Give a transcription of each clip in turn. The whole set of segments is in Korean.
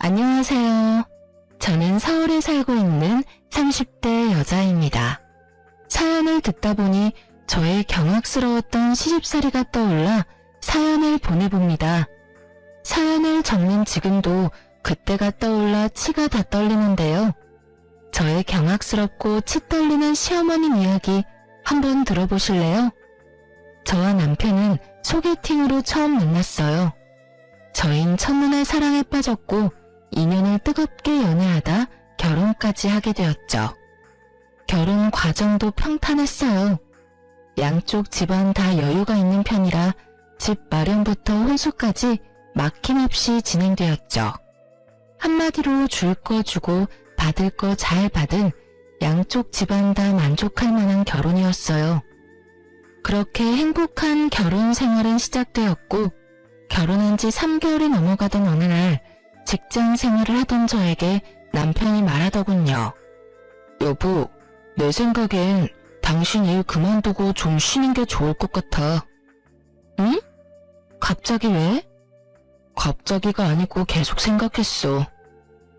안녕하세요. 저는 서울에 살고 있는 30대 여자입니다. 사연을 듣다 보니 저의 경악스러웠던 시집살이가 떠올라 사연을 보내봅니다. 사연을 적는 지금도 그때가 떠올라 치가 다 떨리는데요. 저의 경악스럽고 치 떨리는 시어머님 이야기 한번 들어보실래요? 저와 남편은 소개팅으로 처음 만났어요. 저흰 첫눈에 사랑에 빠졌고 2년을 뜨겁게 연애하다 결혼까지 하게 되었죠. 결혼 과정도 평탄했어요. 양쪽 집안 다 여유가 있는 편이라 집 마련부터 혼수까지 막힘없이 진행되었죠. 한마디로 줄 거 주고 받을 거 잘 받은 양쪽 집안 다 만족할 만한 결혼이었어요. 그렇게 행복한 결혼 생활은 시작되었고 결혼한 지 3개월이 넘어가던 어느 날 직장 생활을 하던 저에게 남편이 말하더군요. 여보, 내 생각엔 당신 일 그만두고 좀 쉬는 게 좋을 것 같아. 응? 갑자기 왜? 갑자기가 아니고 계속 생각했어.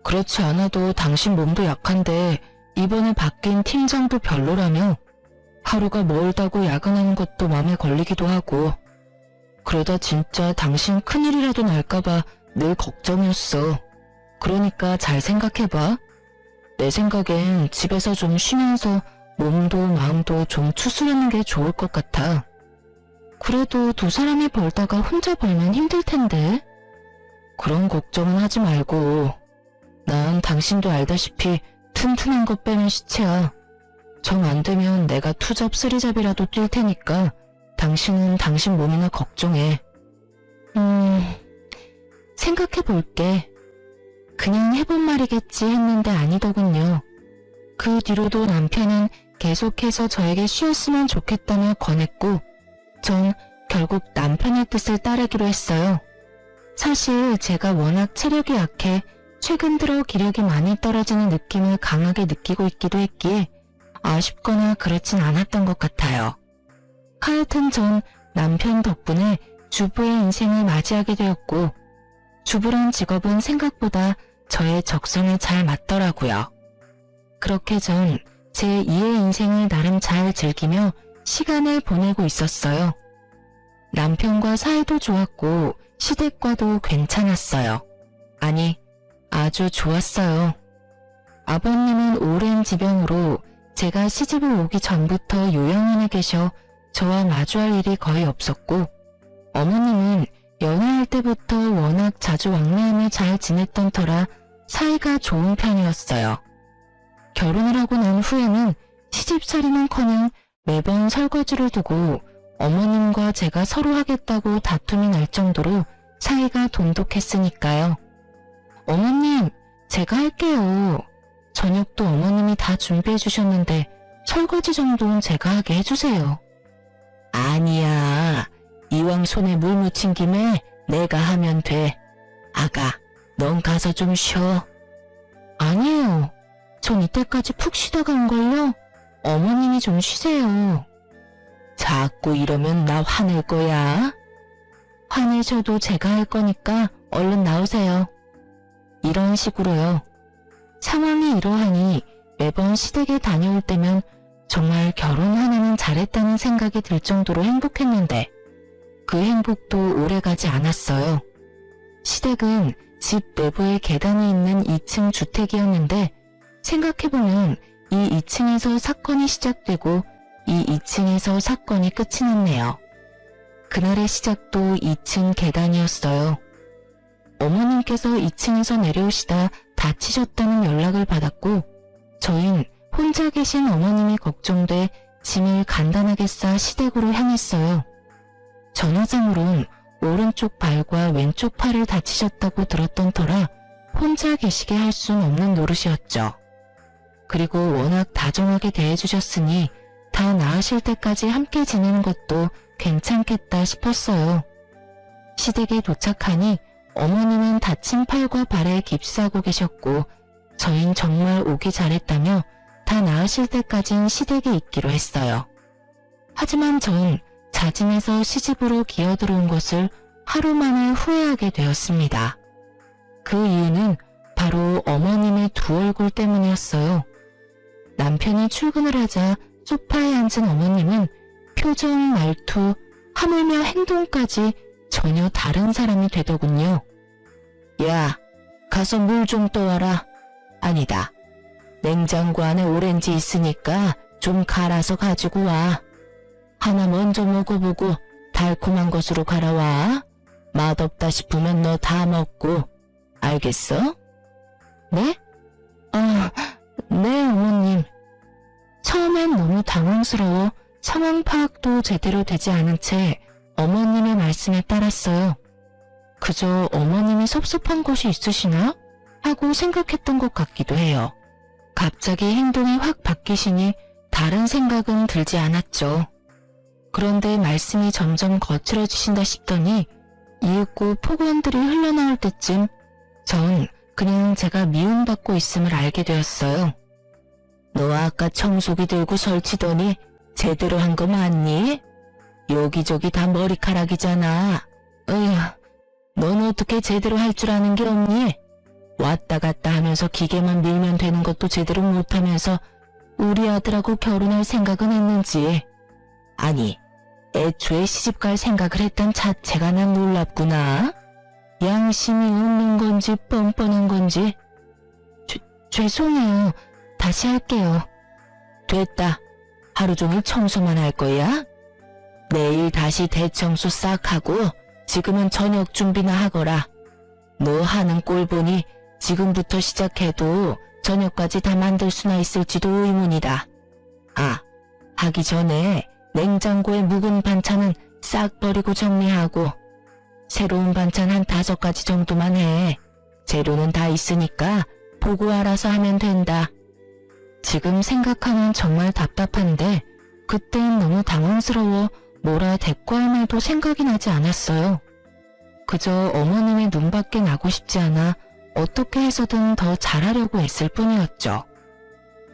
그렇지 않아도 당신 몸도 약한데 이번에 바뀐 팀장도 별로라며 하루가 멀다고 야근하는 것도 마음에 걸리기도 하고 그러다 진짜 당신 큰일이라도 날까봐 늘 걱정이었어. 그러니까 잘 생각해봐. 내 생각엔 집에서 좀 쉬면서 몸도 마음도 좀 추스르는 게 좋을 것 같아. 그래도 두 사람이 벌다가 혼자 벌면 힘들 텐데. 그런 걱정은 하지 말고. 난 당신도 알다시피 튼튼한 것 빼면 시체야. 정 안 되면 내가 투잡 쓰리잡이라도 뛸 테니까 당신은 당신 몸이나 걱정해. 생각해 볼게. 그냥 해본 말이겠지 했는데 아니더군요. 그 뒤로도 남편은 계속해서 저에게 쉬었으면 좋겠다며 권했고 전 결국 남편의 뜻을 따르기로 했어요. 사실 제가 워낙 체력이 약해 최근 들어 기력이 많이 떨어지는 느낌을 강하게 느끼고 있기도 했기에 아쉽거나 그렇진 않았던 것 같아요. 하여튼 전 남편 덕분에 주부의 인생을 맞이하게 되었고 주부란 직업은 생각보다 저의 적성에 잘 맞더라고요. 그렇게 전 제 2의 인생을 나름 잘 즐기며 시간을 보내고 있었어요. 남편과 사이도 좋았고 시댁과도 괜찮았어요. 아니, 아주 좋았어요. 아버님은 오랜 지병으로 제가 시집을 오기 전부터 요양원에 계셔 저와 마주할 일이 거의 없었고 어머님은 연애할 때부터 워낙 자주 왕래하며 잘 지냈던 터라 사이가 좋은 편이었어요. 결혼을 하고 난 후에는 시집살이는커녕 매번 설거지를 두고 어머님과 제가 서로 하겠다고 다툼이 날 정도로 사이가 돈독했으니까요. 어머님, 제가 할게요. 저녁도 어머님이 다 준비해 주셨는데 설거지 정도는 제가 하게 해주세요. 아니야. 이왕 손에 물 묻힌 김에 내가 하면 돼. 아가, 넌 가서 좀 쉬어. 아니에요. 전 이때까지 푹 쉬다가 온걸요. 어머님이 좀 쉬세요. 자꾸 이러면 나 화낼 거야. 화내셔도 제가 할 거니까 얼른 나오세요. 이런 식으로요. 상황이 이러하니 매번 시댁에 다녀올 때면 정말 결혼 하나는 잘했다는 생각이 들 정도로 행복했는데 그 행복도 오래가지 않았어요. 시댁은 집 내부에 계단이 있는 2층 주택이었는데 생각해보면 이 2층에서 사건이 시작되고 이 2층에서 사건이 끝이 났네요. 그날의 시작도 2층 계단이었어요. 어머님께서 2층에서 내려오시다 다치셨다는 연락을 받았고 저흰 혼자 계신 어머님이 걱정돼 짐을 간단하게 싸 시댁으로 향했어요. 전화상으론 오른쪽 발과 왼쪽 팔을 다치셨다고 들었던 터라 혼자 계시게 할 순 없는 노릇이었죠. 그리고 워낙 다정하게 대해주셨으니 다 나으실 때까지 함께 지내는 것도 괜찮겠다 싶었어요. 시댁에 도착하니 어머님은 다친 팔과 발에 깁스하고 계셨고 저흰 정말 오기 잘했다며 다 나으실 때까진 시댁에 있기로 했어요. 하지만 전 자진해서 시집으로 기어들어온 것을 하루 만에 후회하게 되었습니다. 그 이유는 바로 어머님의 두 얼굴 때문이었어요. 남편이 출근을 하자 소파에 앉은 어머님은 표정, 말투, 하물며 행동까지 전혀 다른 사람이 되더군요. 야, 가서 물 좀 떠와라. 아니다. 냉장고 안에 오렌지 있으니까 좀 갈아서 가지고 와. 하나 먼저 먹어보고 달콤한 것으로 갈아와. 맛없다 싶으면 너 다 먹고. 알겠어? 네? 네, 어머님. 처음엔 너무 당황스러워 상황 파악도 제대로 되지 않은 채 어머님의 말씀에 따랐어요. 그저 어머님이 섭섭한 것이 있으시나? 하고 생각했던 것 같기도 해요. 갑자기 행동이 확 바뀌시니 다른 생각은 들지 않았죠. 그런데 말씀이 점점 거칠어지신다 싶더니 이윽고 폭언들이 흘러나올 때쯤 전 그냥 제가 미움받고 있음을 알게 되었어요. 너 아까 청소기 들고 설치더니 제대로 한 거 맞니? 여기저기 다 머리카락이잖아. 어휴, 넌 어떻게 제대로 할 줄 아는 게 없니? 왔다 갔다 하면서 기계만 밀면 되는 것도 제대로 못하면서 우리 아들하고 결혼할 생각은 했는지. 아니, 애초에 시집갈 생각을 했던 자체가 난 놀랍구나. 양심이 없는 건지 뻔뻔한 건지. 죄송해요. 다시 할게요. 됐다. 하루 종일 청소만 할 거야? 내일 다시 대청소 싹 하고 지금은 저녁 준비나 하거라. 너 하는 꼴 보니 지금부터 시작해도 저녁까지 다 만들 수나 있을지도 의문이다. 아, 하기 전에 냉장고에 묵은 반찬은 싹 버리고 정리하고 새로운 반찬 한 5가지 정도만 해. 재료는 다 있으니까 보고 알아서 하면 된다. 지금 생각하면 정말 답답한데 그땐 너무 당황스러워 뭐라 대꾸할 말도 생각이 나지 않았어요. 그저 어머님의 눈밖에 나고 싶지 않아 어떻게 해서든 더 잘하려고 애쓸 뿐이었죠.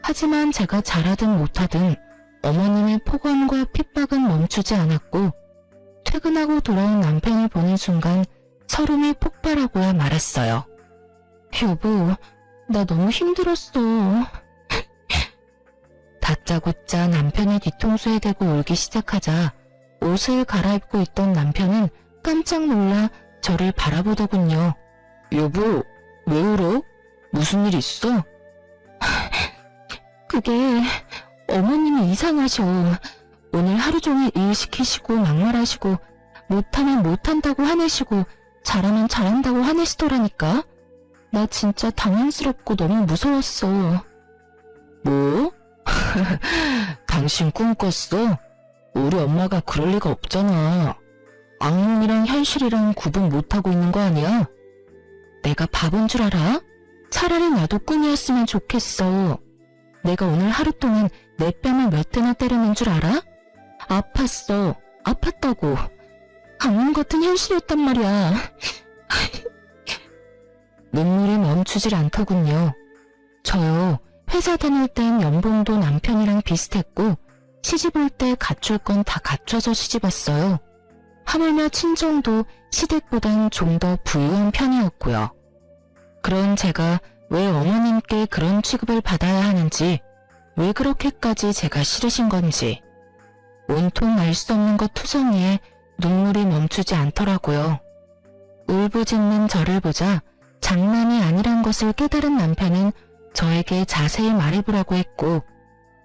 하지만 제가 잘하든 못하든 어머님의 폭언과 핍박은 멈추지 않았고 퇴근하고 돌아온 남편을 보는 순간 서름이 폭발하고야 말았어요. 여보, 나 너무 힘들었어. 다짜고짜 남편의 뒤통수에 대고 울기 시작하자 옷을 갈아입고 있던 남편은 깜짝 놀라 저를 바라보더군요. 여보, 왜 울어? 무슨 일 있어? 그게 어머님이 이상하셔. 오늘 하루 종일 일 시키시고 막말하시고 못하면 못한다고 화내시고 잘하면 잘한다고 화내시더라니까. 나 진짜 당황스럽고 너무 무서웠어. 뭐? 당신 꿈 꿨어? 우리 엄마가 그럴 리가 없잖아. 악몽이랑 현실이랑 구분 못하고 있는 거 아니야? 내가 바본 줄 알아? 차라리 나도 꿈이었으면 좋겠어. 내가 오늘 하루 동안 내 뺨을 몇 대나 때리는 줄 알아? 아팠어. 아팠다고. 악몽 같은 현실이었단 말이야. 눈물이 멈추질 않더군요. 저요. 회사 다닐 땐 연봉도 남편이랑 비슷했고 시집 올 때 갖출 건 다 갖춰서 시집 왔어요. 하물며 친정도 시댁보단 좀 더 부유한 편이었고요. 그런 제가 왜 어머님께 그런 취급을 받아야 하는지, 왜 그렇게까지 제가 싫으신 건지 온통 알 수 없는 것 투성이에 눈물이 멈추지 않더라고요. 울부짖는 저를 보자 장난이 아니란 것을 깨달은 남편은 저에게 자세히 말해보라고 했고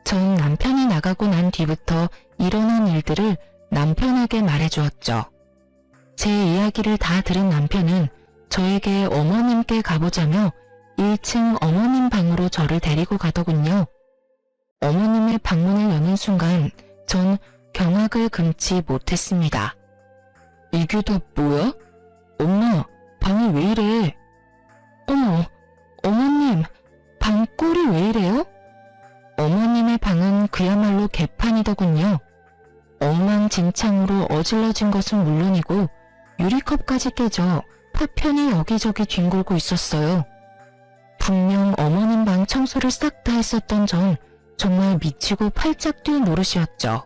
전 남편이 나가고 난 뒤부터 일어난 일들을 남편에게 말해주었죠. 제 이야기를 다 들은 남편은 저에게 어머님께 가보자며 1층 어머님 방으로 저를 데리고 가더군요. 어머님의 방문을 여는 순간 전 경악을 금치 못했습니다. 이게 다 뭐야? 엄마, 방이 왜 이래? 어머, 어머님, 방 꼴이 왜 이래요? 어머님의 방은 그야말로 개판이더군요. 엉망진창으로 어질러진 것은 물론이고 유리컵까지 깨져 파편이 여기저기 뒹굴고 있었어요. 분명 어머님 방 청소를 싹 다 했었던 전 정말 미치고 팔짝 뛸 노릇이었죠.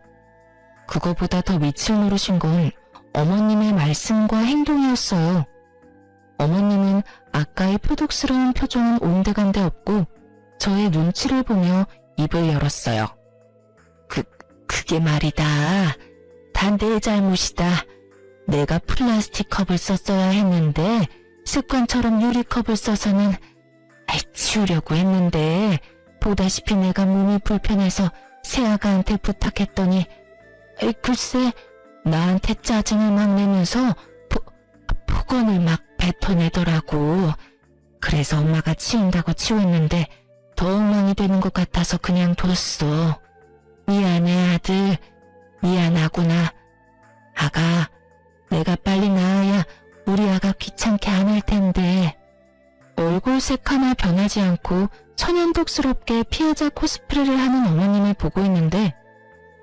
그거보다 더 미칠 노릇인 건 어머님의 말씀과 행동이었어요. 어머님은 아까의 표독스러운 표정은 온데간데 없고 저의 눈치를 보며 입을 열었어요. 그게 말이다. 다 내 잘못이다. 내가 플라스틱 컵을 썼어야 했는데 습관처럼 유리컵을 써서는 치우려고 했는데 보다시피 내가 몸이 불편해서 새아가한테 부탁했더니 글쎄 나한테 짜증을 막 내면서 폭언을 막 뱉어내더라고. 그래서 엄마가 치운다고 치웠는데 더 엉망이 되는 것 같아서 그냥 뒀어. 미안해 아들. 미안하구나. 아가, 내가 빨리 나아야 우리 아가 귀찮게 안 할 텐데. 얼굴색 하나 변하지 않고 천연덕스럽게 피해자 코스프레를 하는 어머님을 보고 있는데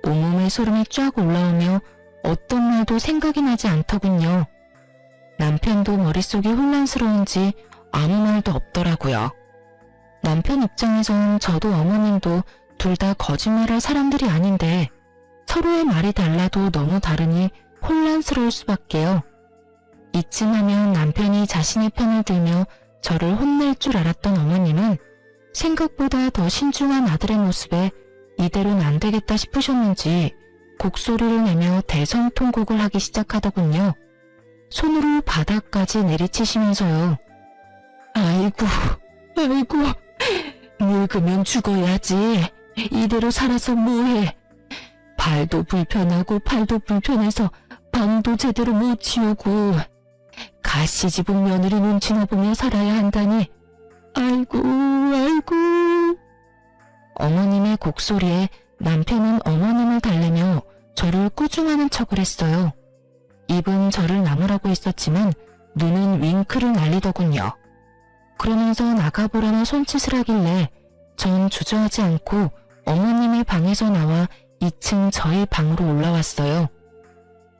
온몸에 소름이 쫙 올라오며 어떤 말도 생각이 나지 않더군요. 남편도 머릿속이 혼란스러운지 아무 말도 없더라고요. 남편 입장에선 저도 어머님도 둘 다 거짓말할 사람들이 아닌데 서로의 말이 달라도 너무 다르니 혼란스러울 수밖에요. 이쯤 하면 남편이 자신의 편을 들며 저를 혼낼 줄 알았던 어머님은 생각보다 더 신중한 아들의 모습에 이대로는 안 되겠다 싶으셨는지 곡소리를 내며 대성통곡을 하기 시작하더군요. 손으로 바닥까지 내리치시면서요. 아이고, 늙으면 죽어야지. 이대로 살아서 뭐해. 발도 불편하고 팔도 불편해서 방도 제대로 못 치우고 가시집은 며느리 눈치나 보며 살아야 한다니. 아이고. 어머님의 곡소리에 남편은 어머님을 달래며 저를 꾸중하는 척을 했어요. 입은 저를 나무라고 했었지만 눈은 윙크를 날리더군요. 그러면서 나가보라는 손짓을 하길래 전 주저하지 않고 어머님의 방에서 나와 2층 저희 방으로 올라왔어요.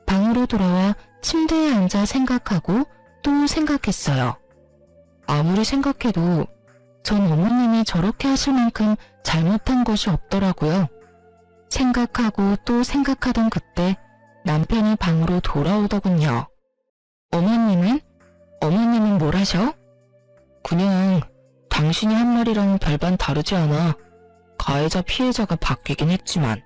방으로 돌아와 침대에 앉아 생각하고 또 생각했어요. 아무리 생각해도 전 어머님이 저렇게 하실 만큼 잘못한 것이 없더라고요. 생각하고 또 생각하던 그때 남편이 방으로 돌아오더군요. 어머님은 뭘 하셔? 그냥 당신이 한 말이랑 별반 다르지 않아. 가해자 피해자가 바뀌긴 했지만.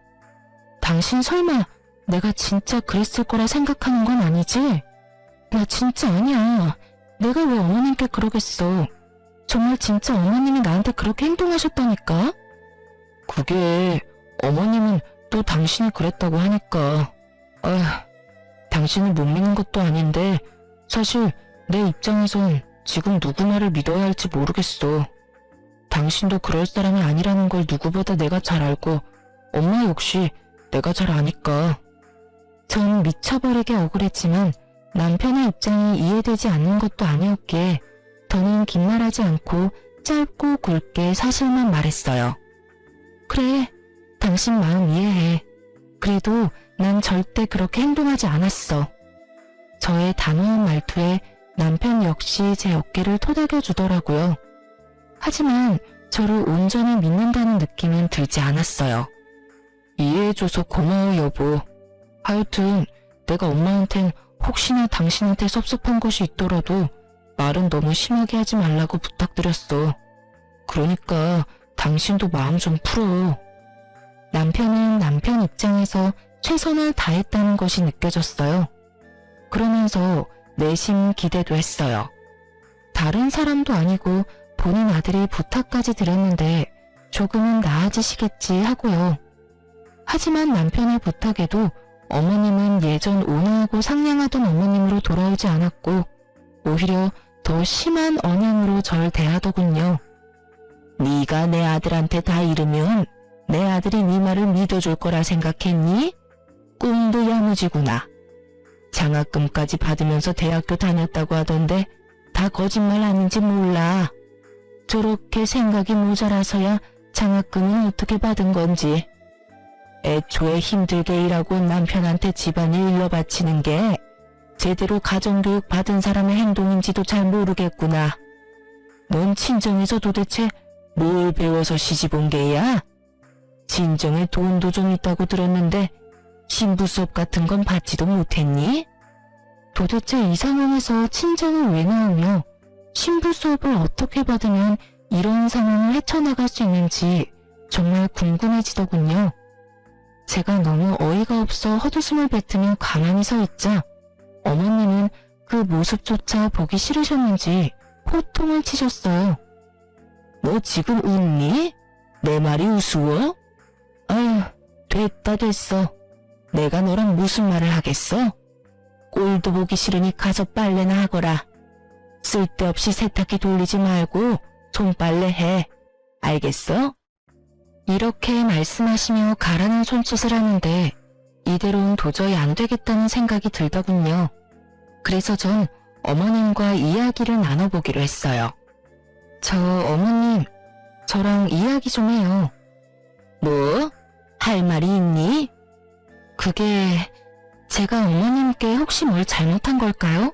당신 설마 내가 진짜 그랬을 거라 생각하는 건 아니지? 나 진짜 아니야. 내가 왜 어머님께 그러겠어. 정말 진짜 어머님이 나한테 그렇게 행동하셨다니까? 그게 어머님은 또 당신이 그랬다고 하니까. 당신을 못 믿는 것도 아닌데 사실 내 입장에선 지금 누구 말을 믿어야 할지 모르겠어. 당신도 그럴 사람이 아니라는 걸 누구보다 내가 잘 알고 엄마 역시 내가 잘 아니까. 전 미쳐버리게 억울했지만 남편의 입장이 이해되지 않는 것도 아니었기에 더는 긴 말하지 않고 짧고 굵게 사실만 말했어요. 그래, 당신 마음 이해해. 그래도 난 절대 그렇게 행동하지 않았어. 저의 단호한 말투에 남편 역시 제 어깨를 토닥여 주더라고요. 하지만 저를 온전히 믿는다는 느낌은 들지 않았어요. 이해해줘서 고마워 여보. 하여튼 내가 엄마한텐 혹시나 당신한테 섭섭한 것이 있더라도 말은 너무 심하게 하지 말라고 부탁드렸어. 그러니까 당신도 마음 좀 풀어. 남편은 남편 입장에서 최선을 다했다는 것이 느껴졌어요. 그러면서 내심 기대도 했어요. 다른 사람도 아니고 본인 아들이 부탁까지 드렸는데 조금은 나아지시겠지 하고요. 하지만 남편의 부탁에도 어머님은 예전 온화하고 상냥하던 어머님으로 돌아오지 않았고 오히려 더 심한 언행으로 절 대하더군요. 네가 내 아들한테 다 이르면 내 아들이 네 말을 믿어줄 거라 생각했니? 꿈도 야무지구나. 장학금까지 받으면서 대학교 다녔다고 하던데 다 거짓말 아닌지 몰라. 저렇게 생각이 모자라서야 장학금은 어떻게 받은 건지. 애초에 힘들게 일하고 남편한테 집안일 일러 바치는 게 제대로 가정교육 받은 사람의 행동인지도 잘 모르겠구나. 넌 친정에서 도대체 뭘 배워서 시집 온 게야? 친정에 돈도 좀 있다고 들었는데 신부 수업 같은 건 받지도 못했니? 도대체 이 상황에서 친정을 왜 나오며 신부 수업을 어떻게 받으면 이런 상황을 헤쳐나갈 수 있는지 정말 궁금해지더군요. 제가 너무 어이가 없어 헛웃음을 뱉으며 가만히 서 있자 어머님은 그 모습조차 보기 싫으셨는지 호통을 치셨어요. 너 지금 웃니? 내 말이 우스워? 아휴, 됐어. 내가 너랑 무슨 말을 하겠어? 꼴도 보기 싫으니 가서 빨래나 하거라. 쓸데없이 세탁기 돌리지 말고 손빨래 해. 알겠어? 이렇게 말씀하시며 가라는 손짓을 하는데 이대로는 도저히 안 되겠다는 생각이 들더군요. 그래서 전 어머님과 이야기를 나눠보기로 했어요. 저 어머님, 저랑 이야기 좀 해요. 뭐? 할 말이 있니? 그게 제가 어머님께 혹시 뭘 잘못한 걸까요?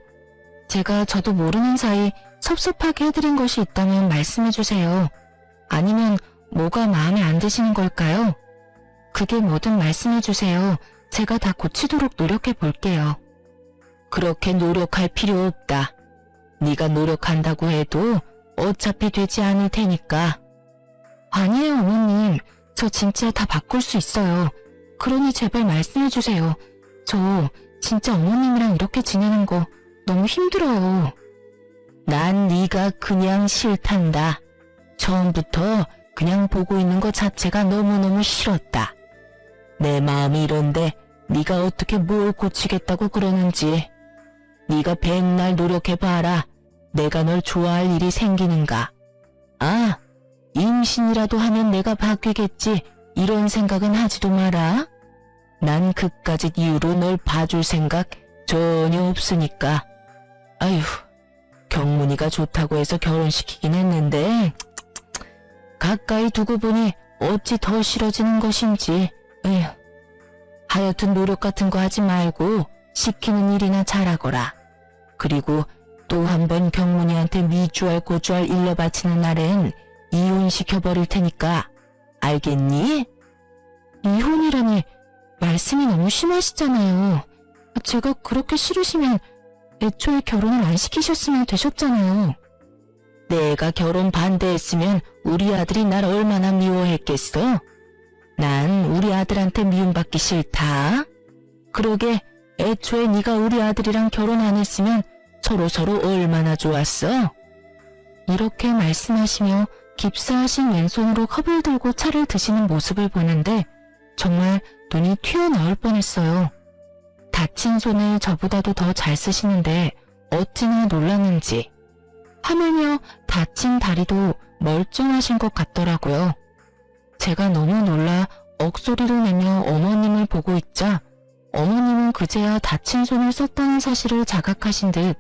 제가 저도 모르는 사이 섭섭하게 해드린 것이 있다면 말씀해주세요. 아니면 뭐가 마음에 안 드시는 걸까요? 그게 뭐든 말씀해주세요. 제가 다 고치도록 노력해 볼게요. 그렇게 노력할 필요 없다. 네가 노력한다고 해도 어차피 되지 않을 테니까. 아니에요, 어머님. 저 진짜 다 바꿀 수 있어요. 그러니 제발 말씀해주세요. 저 진짜 어머님이랑 이렇게 지내는 거 너무 힘들어요. 난 네가 그냥 싫단다. 처음부터 그냥 보고 있는 것 자체가 너무너무 싫었다. 내 마음이 이런데 네가 어떻게 뭘 고치겠다고 그러는지. 네가 백날 노력해봐라. 내가 널 좋아할 일이 생기는가. 아, 임신이라도 하면 내가 바뀌겠지. 이런 생각은 하지도 마라. 난 그까짓 이유로 널 봐줄 생각 전혀 없으니까. 아휴, 경문이가 좋다고 해서 결혼시키긴 했는데 가까이 두고 보니 어찌 더 싫어지는 것인지. 에휴, 하여튼 노력 같은 거 하지 말고 시키는 일이나 잘하거라. 그리고 또 한 번 경문이한테 미주알 고주알 일러 바치는 날엔 이혼시켜버릴 테니까. 알겠니? 이혼이라니 말씀이 너무 심하시잖아요. 제가 그렇게 싫으시면 애초에 결혼을 안 시키셨으면 되셨잖아요. 내가 결혼 반대했으면 우리 아들이 날 얼마나 미워했겠어? 난 우리 아들한테 미움받기 싫다. 그러게 애초에 네가 우리 아들이랑 결혼 안 했으면 서로 얼마나 좋았어? 이렇게 말씀하시며 깁스하신 왼손으로 컵을 들고 차를 드시는 모습을 보는데 정말 눈이 튀어나올 뻔했어요. 다친 손을 저보다도 더 잘 쓰시는데 어찌나 놀랐는지. 하물며 다친 다리도 멀쩡하신 것 같더라고요. 제가 너무 놀라 억소리를 내며 어머님을 보고 있자 어머님은 그제야 다친 손을 썼다는 사실을 자각하신 듯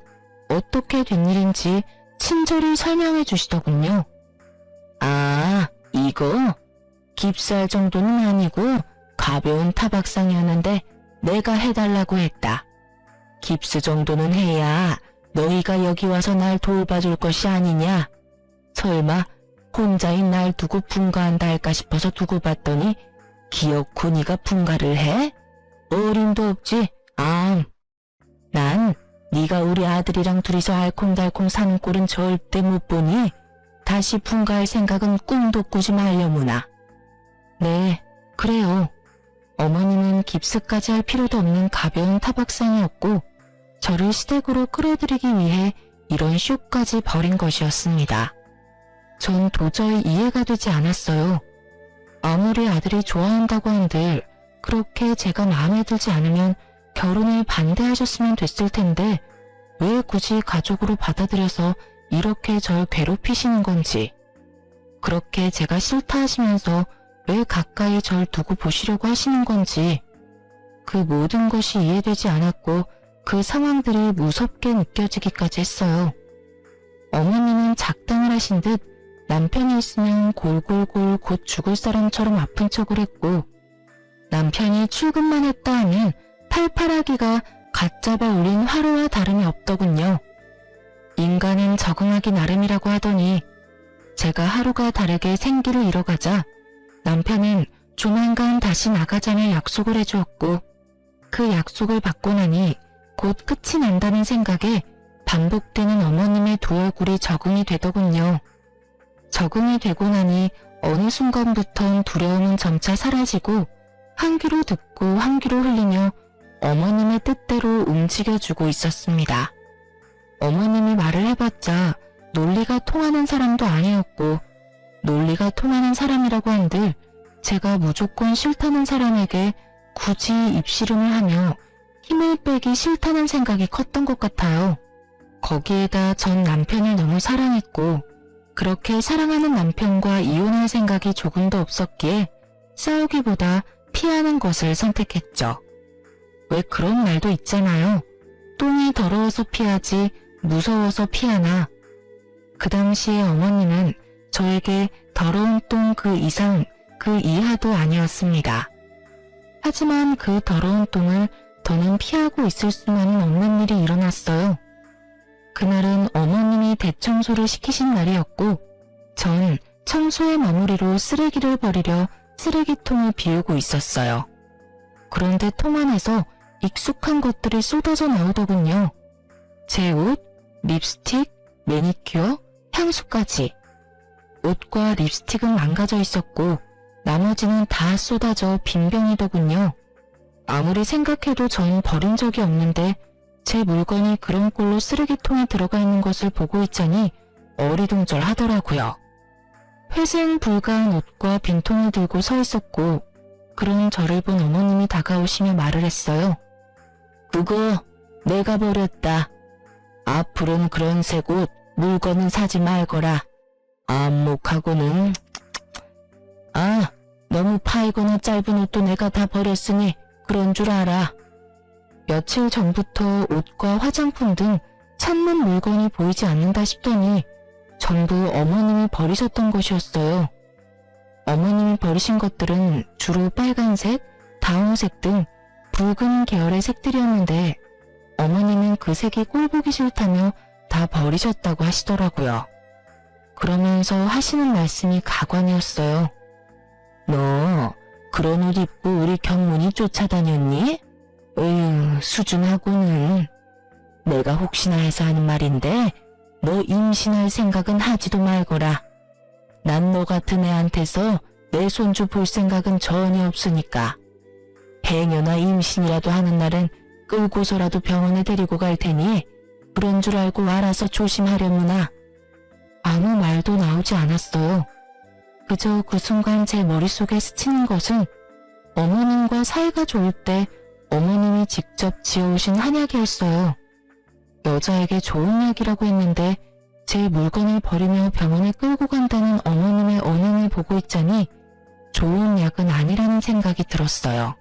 어떻게 된 일인지 친절히 설명해 주시더군요. 아, 이거? 깁스할 정도는 아니고 가벼운 타박상이었는데 내가 해달라고 했다. 깁스 정도는 해야 너희가 여기 와서 날 돌봐줄 것이 아니냐? 설마 혼자인 날 두고 분가한다 할까 싶어서 두고 봤더니 기어코 네가 분가를 해? 어림도 없지. 난 네가 우리 아들이랑 둘이서 알콩달콩 사는 꼴은 절대 못 보니 다시 분가할 생각은 꿈도 꾸지 말려무나. 네, 그래요. 어머님은 깁스까지 할 필요도 없는 가벼운 타박상이었고 저를 시댁으로 끌어들이기 위해 이런 쇼까지 벌인 것이었습니다. 전 도저히 이해가 되지 않았어요. 아무리 아들이 좋아한다고 한들 그렇게 제가 마음에 들지 않으면 결혼을 반대하셨으면 됐을 텐데 왜 굳이 가족으로 받아들여서 이렇게 절 괴롭히시는 건지. 그렇게 제가 싫다 하시면서 왜 가까이 절 두고 보시려고 하시는 건지. 그 모든 것이 이해되지 않았고 그 상황들이 무섭게 느껴지기까지 했어요. 어머님은 작당을 하신 듯 남편이 있으면 골골골 곧 죽을 사람처럼 아픈 척을 했고 남편이 출근만 했다 하면 팔팔하기가 갓 잡아 올린 화로와 다름이 없더군요. 인간은 적응하기 나름이라고 하더니 제가 하루가 다르게 생기를 잃어가자 남편은 조만간 다시 나가자며 약속을 해주었고 그 약속을 받고 나니 곧 끝이 난다는 생각에 반복되는 어머님의 두 얼굴이 적응이 되더군요. 적응이 되고 나니 어느 순간부턴 두려움은 점차 사라지고 한 귀로 듣고 한 귀로 흘리며 어머님의 뜻대로 움직여주고 있었습니다. 어머님이 말을 해봤자 논리가 통하는 사람도 아니었고 논리가 통하는 사람이라고 한들 제가 무조건 싫다는 사람에게 굳이 입씨름을 하며 힘을 빼기 싫다는 생각이 컸던 것 같아요. 거기에다 전 남편을 너무 사랑했고 그렇게 사랑하는 남편과 이혼할 생각이 조금도 없었기에 싸우기보다 피하는 것을 선택했죠. 왜 그런 말도 있잖아요. 똥이 더러워서 피하지 무서워서 피하나. 그 당시에 어머님은 저에게 더러운 똥 그 이상 그 이하도 아니었습니다. 하지만 그 더러운 똥을 더는 피하고 있을 수만은 없는 일이 일어났어요. 그날은 어머님이 대청소를 시키신 날이었고 전 청소의 마무리로 쓰레기를 버리려 쓰레기통을 비우고 있었어요. 그런데 통 안에서 익숙한 것들이 쏟아져 나오더군요. 제 옷, 립스틱, 매니큐어, 향수까지. 옷과 립스틱은 망가져 있었고 나머지는 다 쏟아져 빈병이더군요. 아무리 생각해도 전 버린 적이 없는데 제 물건이 그런 꼴로 쓰레기통에 들어가 있는 것을 보고 있자니 어리둥절하더라고요. 회생 불가한 옷과 빈통을 들고 서 있었고 그런 저를 본 어머님이 다가오시며 말을 했어요. 그거 내가 버렸다. 앞으로는 그런 색 옷, 물건은 사지 말거라. 안목하고는 너무 파이거나 짧은 옷도 내가 다 버렸으니 그런 줄 알아. 며칠 전부터 옷과 화장품 등 찾는 물건이 보이지 않는다 싶더니 전부 어머님이 버리셨던 것이었어요. 어머님이 버리신 것들은 주로 빨간색, 다홍색 등 붉은 계열의 색들이었는데 어머님은 그 색이 꼴보기 싫다며 다 버리셨다고 하시더라고요. 그러면서 하시는 말씀이 가관이었어요. 너 그런 옷 입고 우리 경문이 쫓아다녔니? 수준하고는. 내가 혹시나 해서 하는 말인데 너 임신할 생각은 하지도 말거라. 난 너 같은 애한테서 내 손주 볼 생각은 전혀 없으니까. 해녀나 임신이라도 하는 날은 끌고서라도 병원에 데리고 갈 테니 그런 줄 알고 알아서 조심하려무나. 아무 말도 나오지 않았어요. 그저 그 순간 제 머릿속에 스치는 것은 어머님과 사이가 좋을 때 어머님이 직접 지어오신 한약이었어요. 여자에게 좋은 약이라고 했는데 제 물건을 버리며 병원에 끌고 간다는 어머님의 언행을 보고 있자니 좋은 약은 아니라는 생각이 들었어요.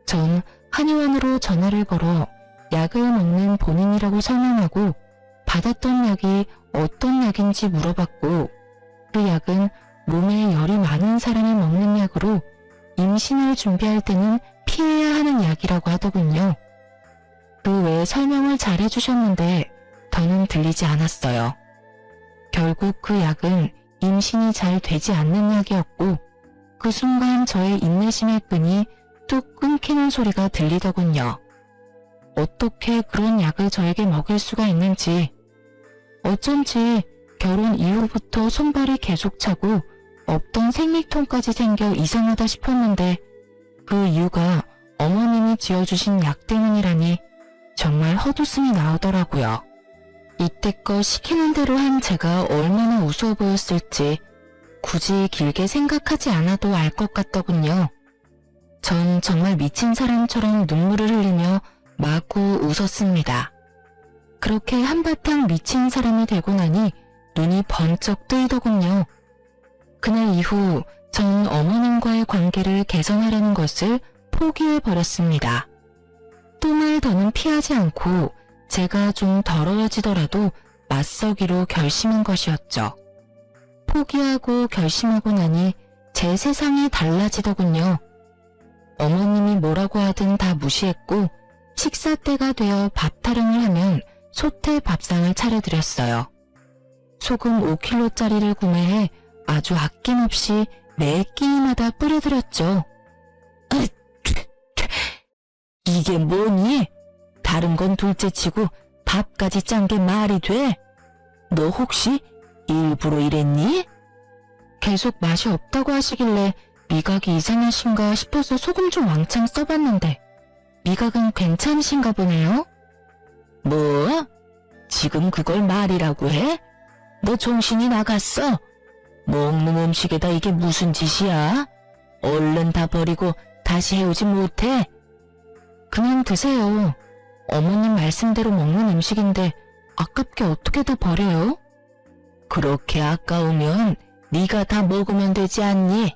전 한의원으로 전화를 걸어 약을 먹는 본인이라고 설명하고 받았던 약이 어떤 약인지 물어봤고 그 약은 몸에 열이 많은 사람이 먹는 약으로 임신을 준비할 때는 피해야 하는 약이라고 하더군요. 그 외에 설명을 잘 해주셨는데 더는 들리지 않았어요. 결국 그 약은 임신이 잘 되지 않는 약이었고 그 순간 저의 인내심의 끈이 뚝 끊기는 소리가 들리더군요. 어떻게 그런 약을 저에게 먹일 수가 있는지. 어쩐지 결혼 이후부터 손발이 계속 차고 없던 생리통까지 생겨 이상하다 싶었는데 그 이유가 어머님이 지어주신 약 때문이라니 정말 헛웃음이 나오더라고요. 이때껏 시키는 대로 한 제가 얼마나 우스워 보였을지 굳이 길게 생각하지 않아도 알 것 같더군요. 전 정말 미친 사람처럼 눈물을 흘리며 마구 웃었습니다. 그렇게 한바탕 미친 사람이 되고 나니 눈이 번쩍 뜨이더군요. 그날 이후 전 어머님과의 관계를 개선하려는 것을 포기해버렸습니다. 똥을 더는 피하지 않고 제가 좀 더러워지더라도 맞서기로 결심한 것이었죠. 포기하고 결심하고 나니 제 세상이 달라지더군요. 어머님이 뭐라고 하든 다 무시했고 식사 때가 되어 밥 타령을 하면 솥에 밥상을 차려드렸어요. 소금 5kg짜리를 구매해 아주 아낌없이 매 끼니마다 뿌려드렸죠. 이게 뭐니? 다른 건 둘째치고 밥까지 짠 게 말이 돼? 너 혹시 일부러 이랬니? 계속 맛이 없다고 하시길래 미각이 이상하신가 싶어서 소금 좀 왕창 써봤는데 미각은 괜찮으신가 보네요? 뭐? 지금 그걸 말이라고 해? 너 정신이 나갔어? 먹는 음식에다 이게 무슨 짓이야? 얼른 다 버리고 다시 해오지 못해? 그냥 드세요. 어머님 말씀대로 먹는 음식인데 아깝게 어떻게 다 버려요? 그렇게 아까우면 네가 다 먹으면 되지 않니?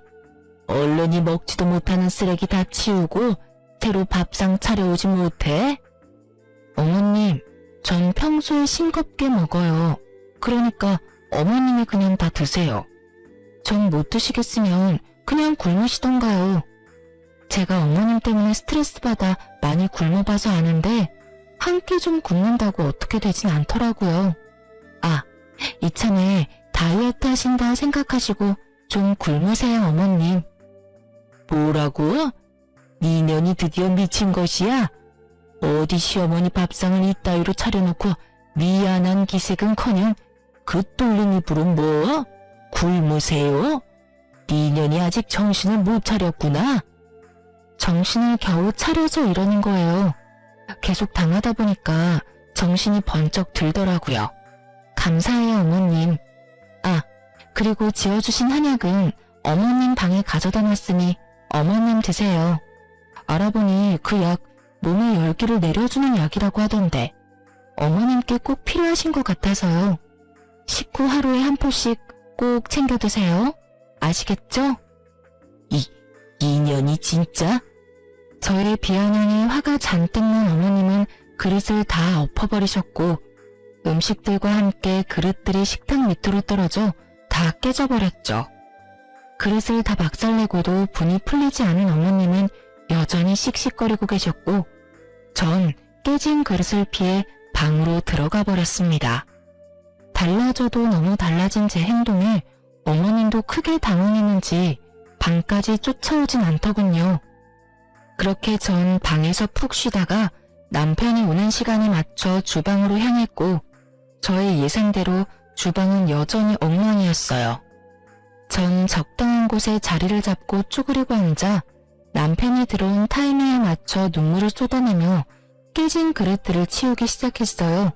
얼른이 먹지도 못하는 쓰레기 다 치우고 새로 밥상 차려오지 못해? 어머님, 전 평소에 싱겁게 먹어요. 그러니까 어머님이 그냥 다 드세요. 전 못 드시겠으면 그냥 굶으시던가요. 제가 어머님 때문에 스트레스 받아 많이 굶어봐서 아는데 한 끼 좀 굶는다고 어떻게 되진 않더라고요. 아, 이참에 다이어트 하신다 생각하시고 좀 굶으세요, 어머님. 뭐라고? 네 년이 드디어 미친 것이야? 어디 시어머니 밥상을 이따위로 차려놓고 미안한 기색은커녕 그 뚫린 입으로 뭐? 굶으세요? 네 년이 아직 정신을 못 차렸구나. 정신을 겨우 차려서 이러는 거예요. 계속 당하다 보니까 정신이 번쩍 들더라고요. 감사해요, 어머님. 아, 그리고 지어주신 한약은 어머님 방에 가져다 놨으니 어머님 드세요. 알아보니 그 약 몸의 열기를 내려주는 약이라고 하던데 어머님께 꼭 필요하신 것 같아서요. 식후 하루에 한 포씩 꼭 챙겨 드세요. 아시겠죠? 이년이 진짜? 저의 비아냥에 화가 잔뜩 난 어머님은 그릇을 다 엎어버리셨고 음식들과 함께 그릇들이 식탁 밑으로 떨어져 다 깨져버렸죠. 그릇을 다 박살내고도 분이 풀리지 않은 어머님은 여전히 씩씩거리고 계셨고 전 깨진 그릇을 피해 방으로 들어가 버렸습니다. 달라져도 너무 달라진 제 행동에 어머님도 크게 당황했는지 방까지 쫓아오진 않더군요. 그렇게 전 방에서 푹 쉬다가 남편이 오는 시간에 맞춰 주방으로 향했고 저의 예상대로 주방은 여전히 엉망이었어요. 전 적당한 곳에 자리를 잡고 쪼그리고 앉아 남편이 들어온 타이밍에 맞춰 눈물을 쏟아내며 깨진 그릇들을 치우기 시작했어요.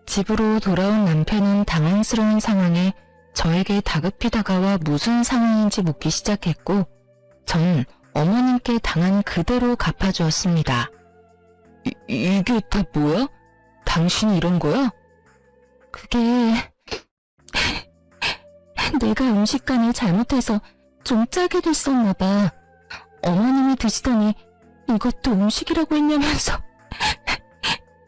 집으로 돌아온 남편은 당황스러운 상황에 저에게 다급히 다가와 무슨 상황인지 묻기 시작했고 전 어머님께 당한 그대로 갚아주었습니다. 이게 다 뭐야? 당신이 이런 거야? 그게... 내가 음식간을 잘못해서 좀 짜게 됐었나 봐. 어머님이 드시더니 이것도 음식이라고 했냐면서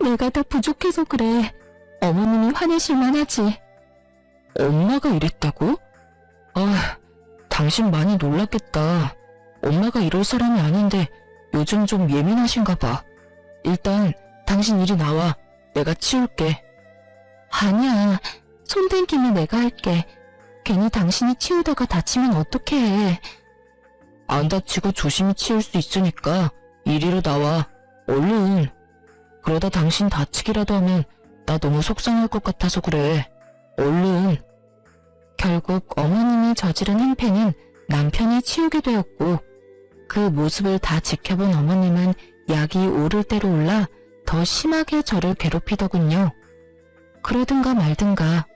내가 다 부족해서 그래. 어머님이 화내실만 하지. 엄마가 이랬다고? 아, 당신 많이 놀랐겠다. 엄마가 이럴 사람이 아닌데 요즘 좀 예민하신가 봐. 일단 당신 이리 나와. 내가 치울게. 아니야. 손댄 김에 내가 할게. 괜히 당신이 치우다가 다치면 어떡해. 안 다치고 조심히 치울 수 있으니까 이리로 나와. 얼른. 그러다 당신 다치기라도 하면 나 너무 속상할 것 같아서 그래. 얼른. 결국 어머님이 저지른 행패는 남편이 치우게 되었고 그 모습을 다 지켜본 어머님은 약이 오를 대로 올라 더 심하게 저를 괴롭히더군요. 그러든가 말든가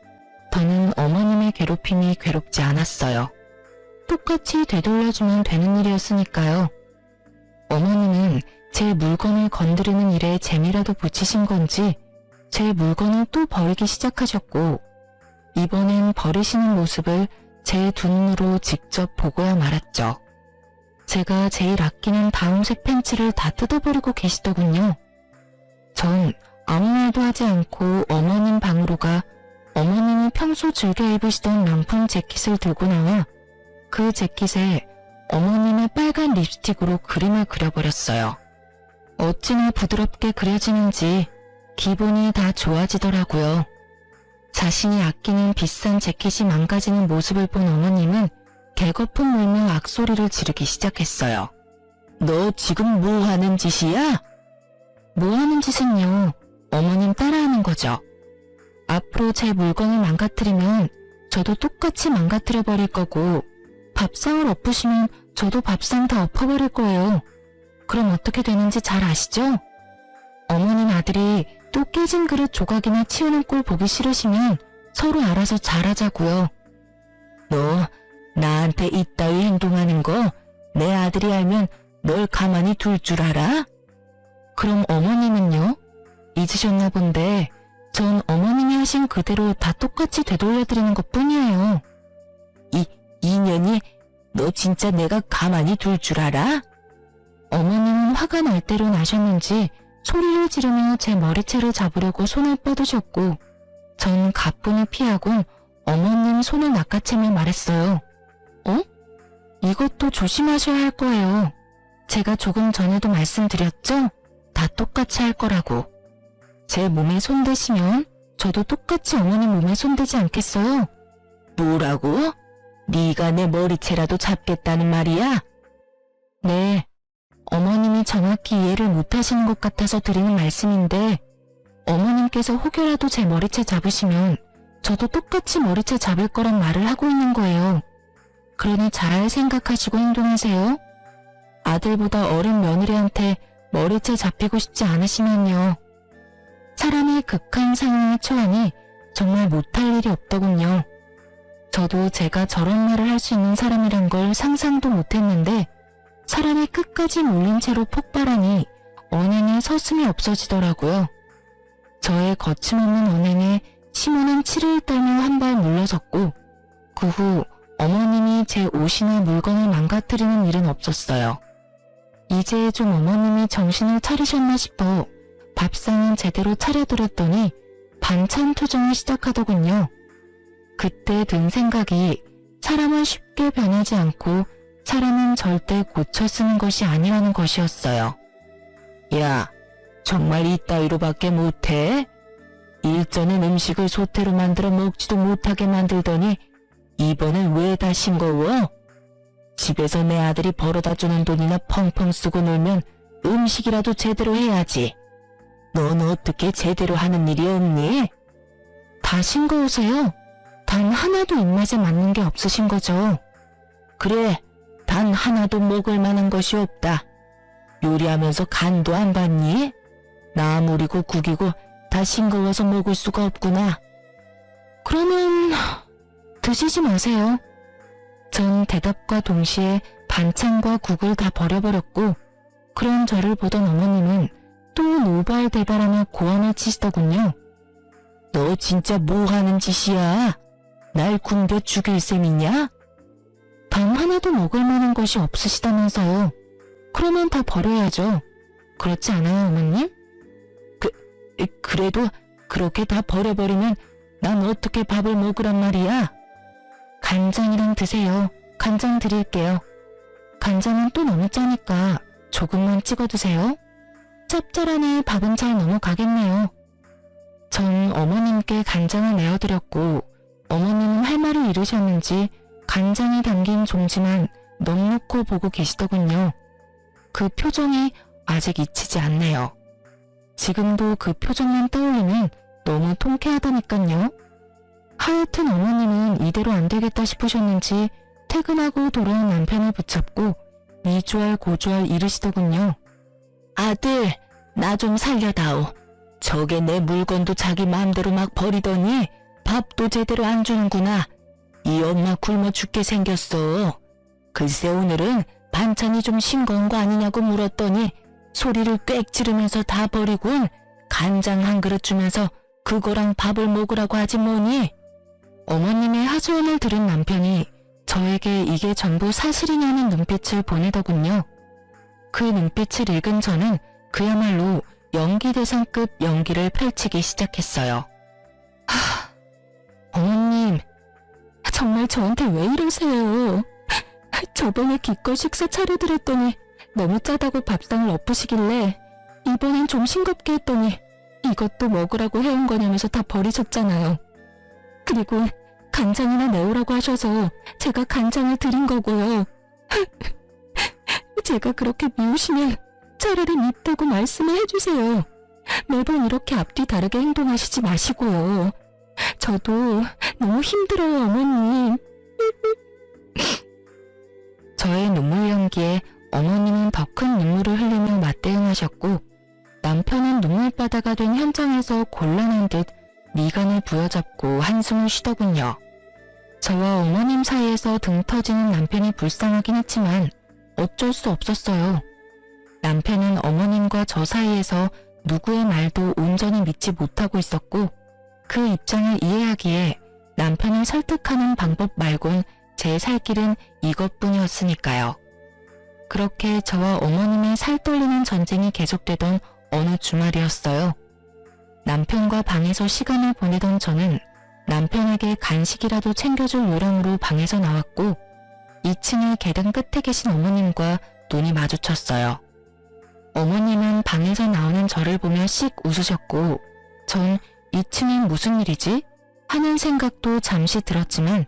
더는 어머님의 괴롭힘이 괴롭지 않았어요. 똑같이 되돌려주면 되는 일이었으니까요. 어머님은 제 물건을 건드리는 일에 재미라도 붙이신 건지 제 물건을 또 버리기 시작하셨고 이번엔 버리시는 모습을 제 두 눈으로 직접 보고야 말았죠. 제가 제일 아끼는 다홍색 팬츠를 다 뜯어버리고 계시더군요. 전 아무 말도 하지 않고 어머님 방으로 가 어머님이 평소 즐겨 입으시던 명품 재킷을 들고 나와 그 재킷에 어머님의 빨간 립스틱으로 그림을 그려버렸어요. 어찌나 부드럽게 그려지는지 기분이 다 좋아지더라고요. 자신이 아끼는 비싼 재킷이 망가지는 모습을 본 어머님은 개거품 물며 악소리를 지르기 시작했어요. 너 지금 뭐 하는 짓이야? 뭐 하는 짓은요? 어머님 따라하는 거죠. 앞으로 제 물건을 망가뜨리면 저도 똑같이 망가뜨려 버릴 거고, 밥상을 엎으시면 저도 밥상 다 엎어버릴 거예요. 그럼 어떻게 되는지 잘 아시죠? 어머님 아들이 또 깨진 그릇 조각이나 치우는 꼴 보기 싫으시면 서로 알아서 잘하자고요. 너 나한테 이따위 행동하는 거 내 아들이 알면 널 가만히 둘 줄 알아? 그럼 어머님은요? 잊으셨나 본데 전 어머님이 하신 그대로 다 똑같이 되돌려드리는 것뿐이에요. 이년이 너 진짜 내가 가만히 둘 줄 알아? 어머님은 화가 날 대로 나셨는지 소리를 지르며 제 머리채를 잡으려고 손을 뻗으셨고, 전 가뿐히 피하고 어머님 손을 낚아채며 말했어요. 이것도 조심하셔야 할 거예요. 제가 조금 전에도 말씀드렸죠? 다 똑같이 할 거라고. 제 몸에 손대시면 저도 똑같이 어머님 몸에 손대지 않겠어요? 뭐라고? 네가 내 머리채라도 잡겠다는 말이야? 네, 어머님이 정확히 이해를 못하시는 것 같아서 드리는 말씀인데, 어머님께서 혹여라도 제 머리채 잡으시면 저도 똑같이 머리채 잡을 거란 말을 하고 있는 거예요. 그러니 잘 생각하시고 행동하세요. 아들보다 어린 며느리한테 머리채 잡히고 싶지 않으시면요. 사람이 극한 상황에 처하니 정말 못할 일이 없더군요. 저도 제가 저런 말을 할 수 있는 사람이란 걸 상상도 못했는데, 사람이 끝까지 몰린 채로 폭발하니 언행에 서슴이 없어지더라고요. 저의 거침없는 언행에 시모는 치를 떨며 한 발 물러섰고, 그 후 어머님이 제 옷이나 물건을 망가뜨리는 일은 없었어요. 이제 좀 어머님이 정신을 차리셨나 싶어 밥상은 제대로 차려드렸더니 반찬 투정을 시작하더군요. 그때 든 생각이 사람은 쉽게 변하지 않고 사람은 절대 고쳐 쓰는 것이 아니라는 것이었어요. 야, 정말 이따위로밖에 못해? 일전엔 음식을 소태로 만들어 먹지도 못하게 만들더니 이번엔 왜 다 싱거워? 집에서 내 아들이 벌어다 주는 돈이나 펑펑 쓰고 놀면 음식이라도 제대로 해야지. 넌 어떻게 제대로 하는 일이 없니? 다 싱거우세요? 단 하나도 입맛에 맞는 게 없으신 거죠? 그래, 단 하나도 먹을 만한 것이 없다. 요리하면서 간도 안 봤니? 나물이고 국이고 다 싱거워서 먹을 수가 없구나. 그러면 드시지 마세요. 전 대답과 동시에 반찬과 국을 다 버려버렸고, 그런 저를 보던 어머님은 또 노발대발하며 고함을 치시더군요. 너 진짜 뭐 하는 짓이야? 날 굶겨 죽일 셈이냐? 단 하나도 먹을 만한 것이 없으시다면서요. 그러면 다 버려야죠. 그렇지 않아요, 어머님? 그래도 그렇게 다 버려버리면 난 어떻게 밥을 먹으란 말이야? 간장이랑 드세요. 간장 드릴게요. 간장은 또 너무 짜니까 조금만 찍어 드세요. 짭짤하니 밥은 잘 넘어가겠네요. 전 어머님께 간장을 내어드렸고, 어머님은 할 말을 잃으셨는지 간장이 담긴 종지만 넉넉히 보고 계시더군요. 그 표정이 아직 잊히지 않네요. 지금도 그 표정만 떠올리면 너무 통쾌하다니깐요. 하여튼 어머님은 이대로 안 되겠다 싶으셨는지 퇴근하고 돌아온 남편을 붙잡고 이주할 고주할 이르시더군요. 아들, 나 좀 살려다오. 저게 내 물건도 자기 마음대로 막 버리더니 밥도 제대로 안 주는구나. 이 엄마 굶어 죽게 생겼어. 글쎄 오늘은 반찬이 좀 싱거운 거 아니냐고 물었더니 소리를 꽥 지르면서 다 버리곤 간장 한 그릇 주면서 그거랑 밥을 먹으라고 하지 뭐니? 어머님의 하소연을 들은 남편이 저에게 이게 전부 사실이냐는 눈빛을 보내더군요. 그 눈빛을 읽은 저는 그야말로 연기대상급 연기를 펼치기 시작했어요. 어머님, 정말 저한테 왜 이러세요? 저번에 기껏 식사 차려드렸더니 너무 짜다고 밥상을 엎으시길래 이번엔 좀 싱겁게 했더니 이것도 먹으라고 해온 거냐면서 다 버리셨잖아요. 그리고 간장이나 내오라고 하셔서 제가 간장을 드린 거고요. 제가 그렇게 미우시면 차라리 밉다고 말씀을 해주세요. 매번 이렇게 앞뒤 다르게 행동하시지 마시고요. 저도 너무 힘들어요, 어머님. 저의 눈물 연기에 어머님은 더 큰 눈물을 흘리며 맞대응하셨고 남편은 눈물바다가 된 현장에서 곤란한 듯 미간을 부여잡고 한숨을 쉬더군요. 저와 어머님 사이에서 등 터지는 남편이 불쌍하긴 했지만 어쩔 수 없었어요. 남편은 어머님과 저 사이에서 누구의 말도 온전히 믿지 못하고 있었고 그 입장을 이해하기에 남편을 설득하는 방법 말곤 제 살 길은 이것뿐이었으니까요. 그렇게 저와 어머님의 살 떨리는 전쟁이 계속되던 어느 주말이었어요. 남편과 방에서 시간을 보내던 저는 남편에게 간식이라도 챙겨줄 요령으로 방에서 나왔고 2층의 계단 끝에 계신 어머님과 눈이 마주쳤어요. 어머님은 방에서 나오는 저를 보며 씩 웃으셨고 전 2층엔 무슨 일이지? 하는 생각도 잠시 들었지만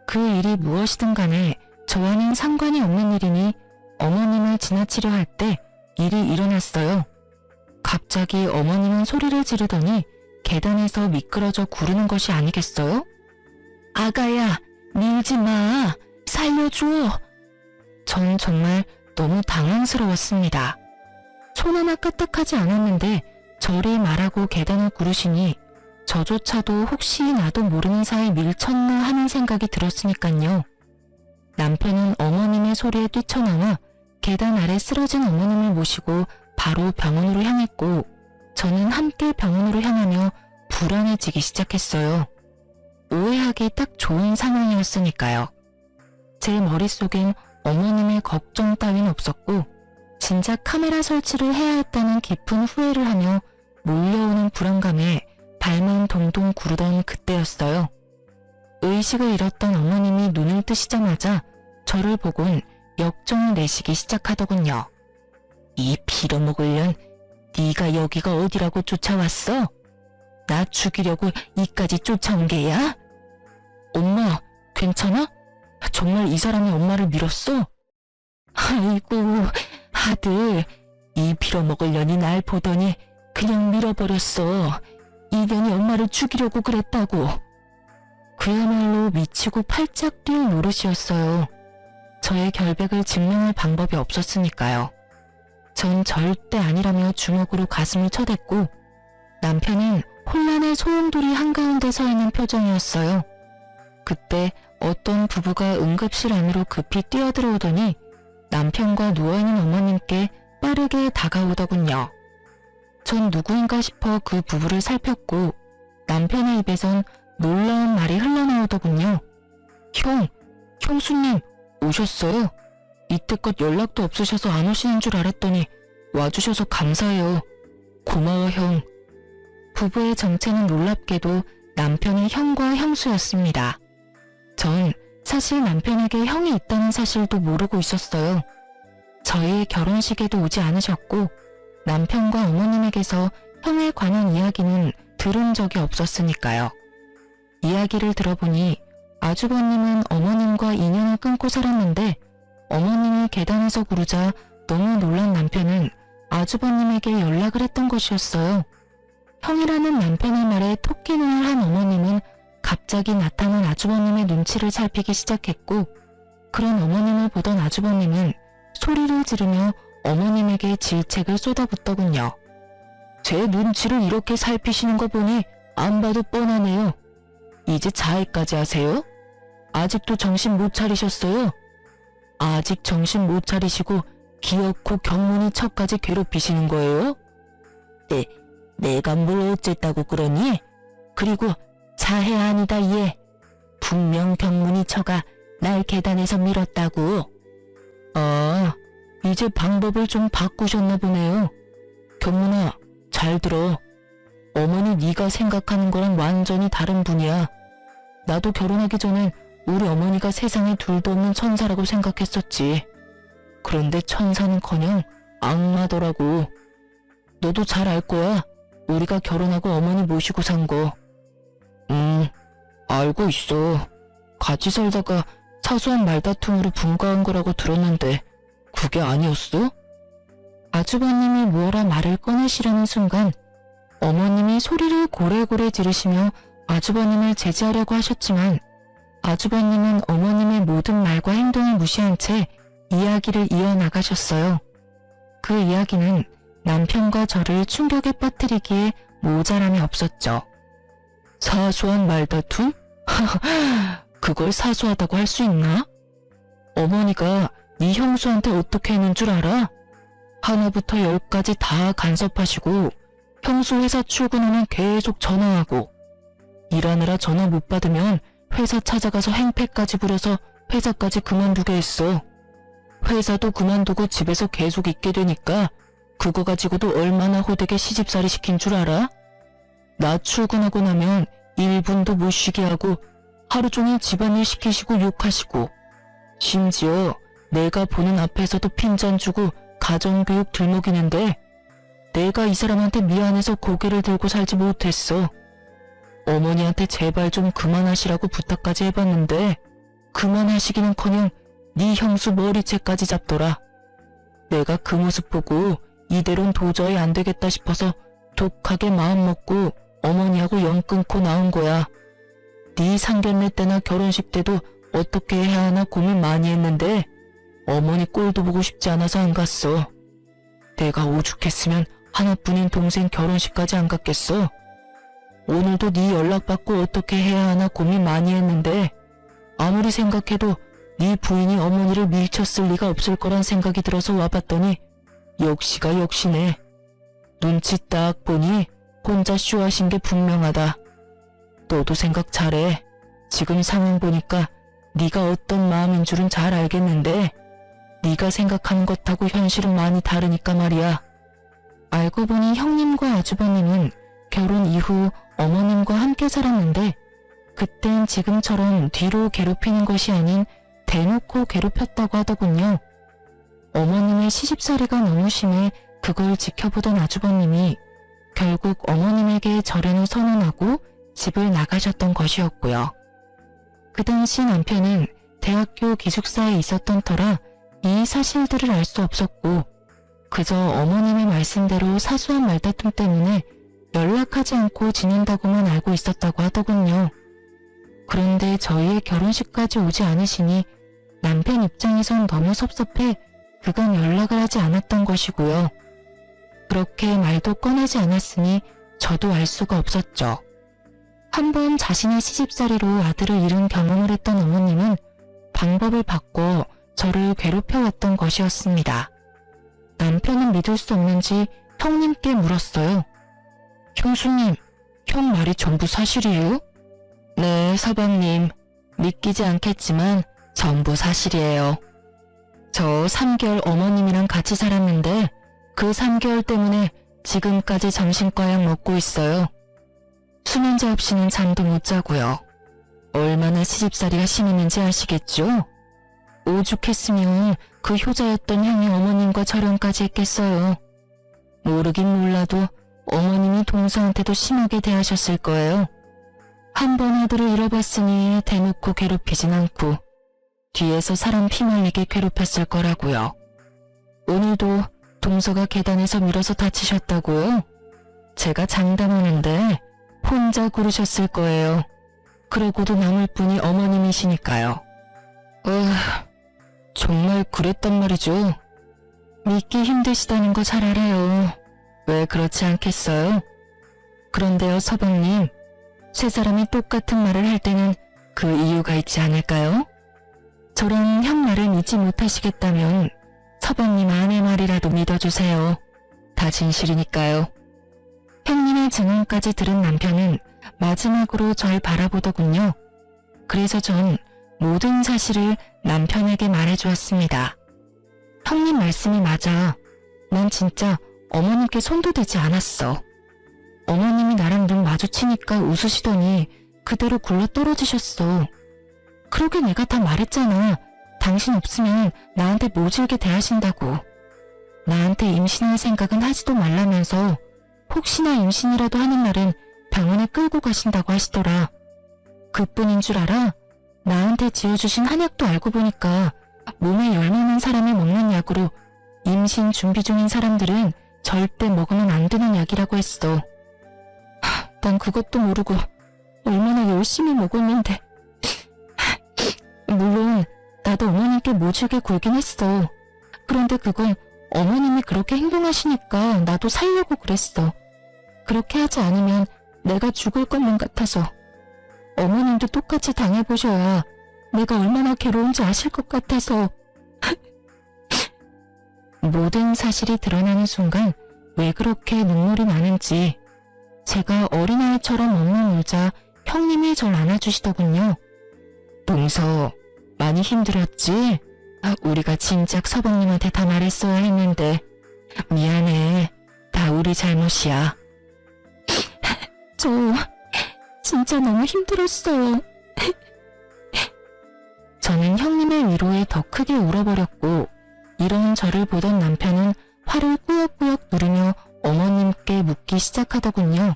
그 일이 무엇이든 간에 저와는 상관이 없는 일이니 어머님을 지나치려 할 때 일이 일어났어요. 갑자기 어머님은 소리를 지르더니 계단에서 미끄러져 구르는 것이 아니겠어요? 아가야, 밀지 마. 살려줘. 전 정말 너무 당황스러웠습니다. 손 하나 까딱하지 않았는데 저리 말하고 계단을 구르시니 저조차도 혹시 나도 모르는 사이 밀쳤나 하는 생각이 들었으니깐요. 남편은 어머님의 소리에 뛰쳐나와 계단 아래 쓰러진 어머님을 모시고 바로 병원으로 향했고 저는 함께 병원으로 향하며 불안해지기 시작했어요. 오해하기 딱 좋은 상황이었으니까요. 제 머릿속엔 어머님의 걱정 따윈 없었고 진작 카메라 설치를 해야 했다는 깊은 후회를 하며 몰려오는 불안감에 발만 동동 구르던 그때였어요. 의식을 잃었던 어머님이 눈을 뜨시자마자 저를 보곤 역정을 내시기 시작하더군요. 이 빌어먹을 년, 네가 여기가 어디라고 쫓아왔어? 나 죽이려고 이까지 쫓아온 게야? 엄마, 괜찮아? 정말 이 사람이 엄마를 밀었어? 아이고, 아들, 이 빌어먹을 년이 날 보더니 그냥 밀어버렸어. 이 년이 엄마를 죽이려고 그랬다고. 그야말로 미치고 팔짝 뛸 노릇이었어요. 저의 결백을 증명할 방법이 없었으니까요. 전 절대 아니라며 주먹으로 가슴을 쳐댔고 남편은 혼란의 소용돌이 한가운데 서 있는 표정이었어요. 그때 어떤 부부가 응급실 안으로 급히 뛰어들어오더니 남편과 누워있는 어머님께 빠르게 다가오더군요. 전 누구인가 싶어 그 부부를 살폈고 남편의 입에선 놀라운 말이 흘러나오더군요. 형수님 오셨어요? 이때껏 연락도 없으셔서 안 오시는 줄 알았더니 와주셔서 감사해요. 고마워 형. 부부의 정체는 놀랍게도 남편의 형과 형수였습니다. 전 사실 남편에게 형이 있다는 사실도 모르고 있었어요. 저희의 결혼식에도 오지 않으셨고 남편과 어머님에게서 형에 관한 이야기는 들은 적이 없었으니까요. 이야기를 들어보니 아주버님은 어머님과 인연을 끊고 살았는데 어머님이 계단에서 구르자 너무 놀란 남편은 아주버님에게 연락을 했던 것이었어요. 형이라는 남편의 말에 토끼눈을 한 어머님은 갑자기 나타난 아주버님의 눈치를 살피기 시작했고 그런 어머님을 보던 아주버님은 소리를 지르며 어머님에게 질책을 쏟아붓더군요. 제 눈치를 이렇게 살피시는 거 보니 안 봐도 뻔하네요. 이제 자해까지 하세요? 아직도 정신 못 차리셨어요? 아직 정신 못 차리시고 기어코 경문이 척까지 괴롭히시는 거예요? 내가 뭘 어쨌다고 그러니? 그리고 자해 아니다 얘. 분명 경문이 처가 날 계단에서 밀었다고. 아, 이제 방법을 좀 바꾸셨나 보네요. 경문아, 잘 들어. 어머니 네가 생각하는 거랑 완전히 다른 분이야. 나도 결혼하기 전엔 우리 어머니가 세상에 둘도 없는 천사라고 생각했었지. 그런데 천사는커녕 악마더라고. 너도 잘 알 거야. 우리가 결혼하고 어머니 모시고 산 거. 알고 있어. 같이 살다가 사소한 말다툼으로 분가한 거라고 들었는데 그게 아니었어? 아주버님이 무어라 말을 꺼내시려는 순간 어머님이 소리를 고래고래 지르시며 아주버님을 제지하려고 하셨지만 아주버님은 어머님의 모든 말과 행동을 무시한 채 이야기를 이어나가셨어요. 그 이야기는 남편과 저를 충격에 빠뜨리기에 모자람이 없었죠. 사소한 말다툼? 그걸 사소하다고 할 수 있나? 어머니가 네 형수한테 어떻게 했는 줄 알아? 하나부터 10까지 다 간섭하시고 형수 회사 출근 후는 계속 전화하고 일하느라 전화 못 받으면 회사 찾아가서 행패까지 부려서 회사까지 그만두게 했어. 회사도 그만두고 집에서 계속 있게 되니까 그거 가지고도 얼마나 호되게 시집살이 시킨 줄 알아? 나 출근하고 나면 1분도 못 쉬게 하고 하루 종일 집안일 시키시고 욕하시고 심지어 내가 보는 앞에서도 핀잔 주고 가정교육 들먹이는데 내가 이 사람한테 미안해서 고개를 들고 살지 못했어. 어머니한테 제발 좀 그만하시라고 부탁까지 해봤는데 그만하시기는커녕 네 형수 머리채까지 잡더라. 내가 그 모습 보고 이대로는 도저히 안 되겠다 싶어서 독하게 마음먹고 어머니하고 연 끊고 나온 거야. 네 상견례 때나 결혼식 때도 어떻게 해야 하나 고민 많이 했는데 어머니 꼴도 보고 싶지 않아서 안 갔어. 내가 오죽했으면 하나뿐인 동생 결혼식까지 안 갔겠어. 오늘도 네 연락받고 어떻게 해야 하나 고민 많이 했는데 아무리 생각해도 네 부인이 어머니를 밀쳤을 리가 없을 거란 생각이 들어서 와봤더니 역시가 역시네. 눈치 딱 보니 혼자 쇼하신 게 분명하다. 너도 생각 잘해. 지금 상황 보니까 네가 어떤 마음인 줄은 잘 알겠는데 네가 생각하는 것하고 현실은 많이 다르니까 말이야. 알고 보니 형님과 아주버님은 결혼 이후 어머님과 함께 살았는데 그땐 지금처럼 뒤로 괴롭히는 것이 아닌 대놓고 괴롭혔다고 하더군요. 어머님의 시집살이가 너무 심해 그걸 지켜보던 아주버님이 결국 어머님에게 절연을 선언하고 집을 나가셨던 것이었고요. 그 당시 남편은 대학교 기숙사에 있었던 터라 이 사실들을 알 수 없었고 그저 어머님의 말씀대로 사소한 말다툼 때문에 연락하지 않고 지낸다고만 알고 있었다고 하더군요. 그런데 저희의 결혼식까지 오지 않으시니 남편 입장에선 너무 섭섭해 그간 연락을 하지 않았던 것이고요. 그렇게 말도 꺼내지 않았으니 저도 알 수가 없었죠. 한번 자신의 시집살이로 아들을 잃은 경험을 했던 어머님은 방법을 바꿔 저를 괴롭혀왔던 것이었습니다. 남편은 믿을 수 없는지 형님께 물었어요. 형수님, 형 말이 전부 사실이에요? 네, 서방님. 믿기지 않겠지만 전부 사실이에요. 저 3개월 어머님이랑 같이 살았는데 그 3개월 때문에 지금까지 정신과 약 먹고 있어요. 수면제 없이는 잠도 못 자고요. 얼마나 시집살이가 심했는지 아시겠죠? 오죽했으면 그 효자였던 형이 어머님과 절연까지 했겠어요. 모르긴 몰라도 어머님이 동서한테도 심하게 대하셨을 거예요. 한 번 아들을 잃어봤으니 대놓고 괴롭히진 않고 뒤에서 사람 피말리게 괴롭혔을 거라고요. 오늘도 동서가 계단에서 밀어서 다치셨다고요? 제가 장담하는데 혼자 구르셨을 거예요. 그러고도 남을 분이 어머님이시니까요. 정말 그랬단 말이죠. 믿기 힘드시다는 거 잘 알아요. 왜 그렇지 않겠어요? 그런데요, 서방님. 세 사람이 똑같은 말을 할 때는 그 이유가 있지 않을까요? 저랑 형 말을 믿지 못하시겠다면 서방님 아내 말이라도 믿어주세요. 다 진실이니까요. 형님의 증언까지 들은 남편은 마지막으로 절 바라보더군요. 그래서 전 모든 사실을 남편에게 말해주었습니다. 형님 말씀이 맞아. 난 진짜 어머님께 손도 대지 않았어. 어머님이 나랑 눈 마주치니까 웃으시더니 그대로 굴러 떨어지셨어. 그러게 내가 다 말했잖아. 당신 없으면 나한테 모질게 대하신다고. 나한테 임신할 생각은 하지도 말라면서 혹시나 임신이라도 하는 날은 병원에 끌고 가신다고 하시더라. 그뿐인 줄 알아? 나한테 지어주신 한약도 알고 보니까 몸에 열 많은 사람이 먹는 약으로 임신 준비 중인 사람들은 절대 먹으면 안 되는 약이라고 했어. 난 그것도 모르고 얼마나 열심히 먹었는데. 물론 나도 어머님께 모질게 굴긴 했어. 그런데 그건 어머님이 그렇게 행동하시니까 나도 살려고 그랬어. 그렇게 하지 않으면 내가 죽을 것만 같아서. 어머님도 똑같이 당해보셔야 내가 얼마나 괴로운지 아실 것 같아서. 모든 사실이 드러나는 순간 왜 그렇게 눈물이 나는지 제가 어린아이처럼 엉엉 울자 형님이 절 안아주시더군요. 동서, 많이 힘들었지? 우리가 진작 서방님한테 다 말했어야 했는데 미안해. 다 우리 잘못이야. 저 진짜 너무 힘들었어요. 저는 형님의 위로에 더 크게 울어버렸고 이런 저를 보던 남편은 화를 꾸역꾸역 누르며 어머님께 묻기 시작하더군요.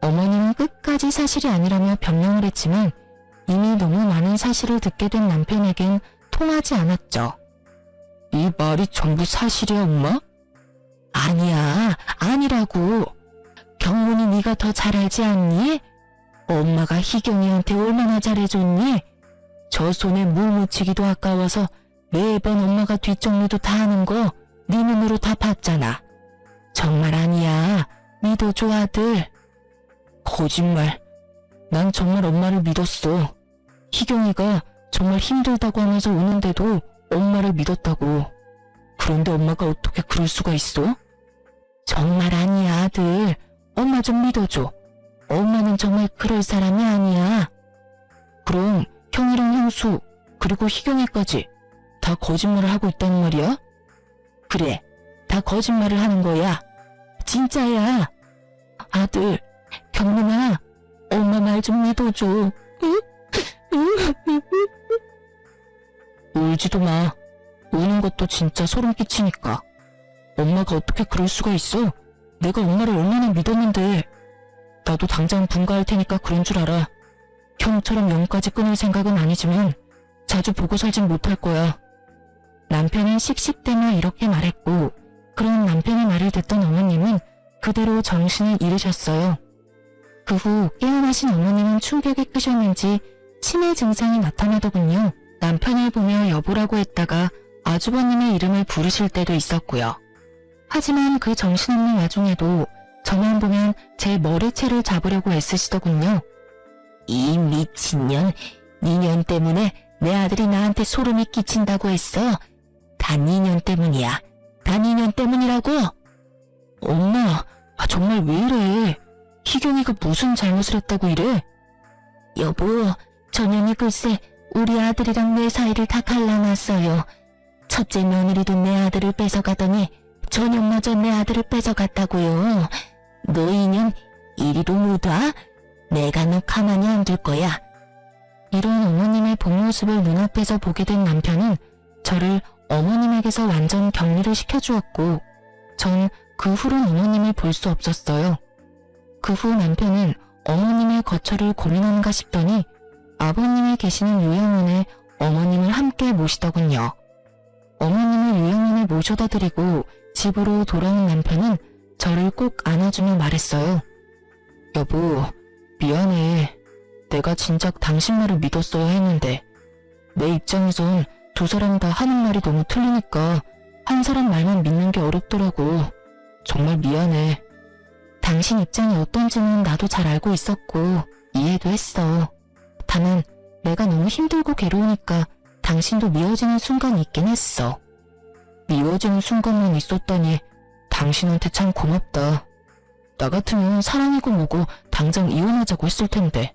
어머님은 끝까지 사실이 아니라며 변명을 했지만 이미 너무 많은 사실을 듣게 된 남편에겐 통하지 않았죠. 이 말이 전부 사실이야, 엄마? 아니야, 아니라고. 경문이 네가 더 잘 알지 않니? 엄마가 희경이한테 얼마나 잘해줬니? 저 손에 물 묻히기도 아까워서 매번 엄마가 뒷정리도 다 하는 거 네 눈으로 다 봤잖아. 정말 아니야. 믿어줘, 아들. 거짓말. 난 정말 엄마를 믿었어. 희경이가 정말 힘들다고 하면서 우는데도 엄마를 믿었다고. 그런데 엄마가 어떻게 그럴 수가 있어? 정말 아니야, 아들. 엄마 좀 믿어줘. 엄마는 정말 그럴 사람이 아니야. 그럼 형이랑 형수 그리고 희경이까지 다 거짓말을 하고 있다는 말이야? 그래, 다 거짓말을 하는 거야. 진짜야. 아들, 경문아, 엄마 말 좀 믿어줘. 울지도 마. 우는 것도 진짜 소름 끼치니까. 엄마가 어떻게 그럴 수가 있어? 내가 엄마를 얼마나 믿었는데. 나도 당장 분가할 테니까 그런 줄 알아. 형처럼 영까지 끊을 생각은 아니지만 자주 보고 살진 못할 거야. 남편은 씩씩대며 이렇게 말했고 그런 남편의 말을 듣던 어머님은 그대로 정신을 잃으셨어요. 그 후 깨어나신 어머님은 충격이 크셨는지 치매 증상이 나타나더군요. 남편을 보며 여보라고 했다가 아주버님의 이름을 부르실 때도 있었고요. 하지만 그 정신없는 와중에도 저만 보면 제 머리채를 잡으려고 애쓰시더군요. 이 미친년, 니년 때문에 내 아들이 나한테 소름이 끼친다고 했어. 다 니년 때문이야. 다 니년 때문이라고. 엄마, 정말 왜 이래? 희경이가 무슨 잘못을 했다고 이래? 여보, 저년이 글쎄 우리 아들이랑 내 사이를 다 갈라놨어요. 첫째 며느리도 내 아들을 뺏어가더니 저년마저 내 아들을 뺏어갔다고요. 너 이년 이리로 못 와? 내가 너 가만히 안 둘 거야. 이런 어머님의 본 모습을 눈앞에서 보게 된 남편은 저를 어머님에게서 완전 격리를 시켜주었고 전 그 후론 어머님을 볼 수 없었어요. 그 후 남편은 어머님의 거처를 고민하는가 싶더니 아버님이 계시는 요양원에 어머님을 함께 모시더군요. 어머님을 요양원에 모셔다 드리고 집으로 돌아온 남편은 저를 꼭 안아주며 말했어요. 여보, 미안해. 내가 진작 당신 말을 믿었어야 했는데 내 입장에선 두 사람 다 하는 말이 너무 틀리니까 한 사람 말만 믿는 게 어렵더라고. 정말 미안해. 당신 입장이 어떤지는 나도 잘 알고 있었고 이해도 했어. 다만 내가 너무 힘들고 괴로우니까 당신도 미워지는 순간이 있긴 했어. 미워지는 순간만 있었다니 당신한테 참 고맙다. 나 같으면 사랑이고 뭐고 당장 이혼하자고 했을 텐데.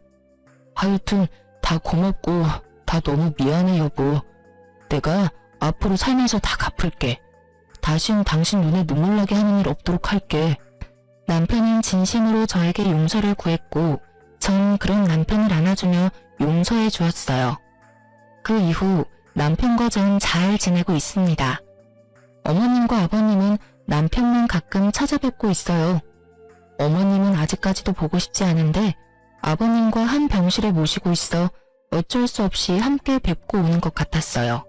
하여튼 다 고맙고 다 너무 미안해 여보. 내가 앞으로 살면서 다 갚을게. 다신 당신 눈에 눈물 나게 하는 일 없도록 할게. 남편은 진심으로 저에게 용서를 구했고 전 그런 남편을 안아주며 용서해 주었어요. 그 이후 남편과 전 잘 지내고 있습니다. 어머님과 아버님은 남편만 가끔 찾아뵙고 있어요. 어머님은 아직까지도 보고 싶지 않은데 아버님과 한 병실에 모시고 있어 어쩔 수 없이 함께 뵙고 오는 것 같았어요.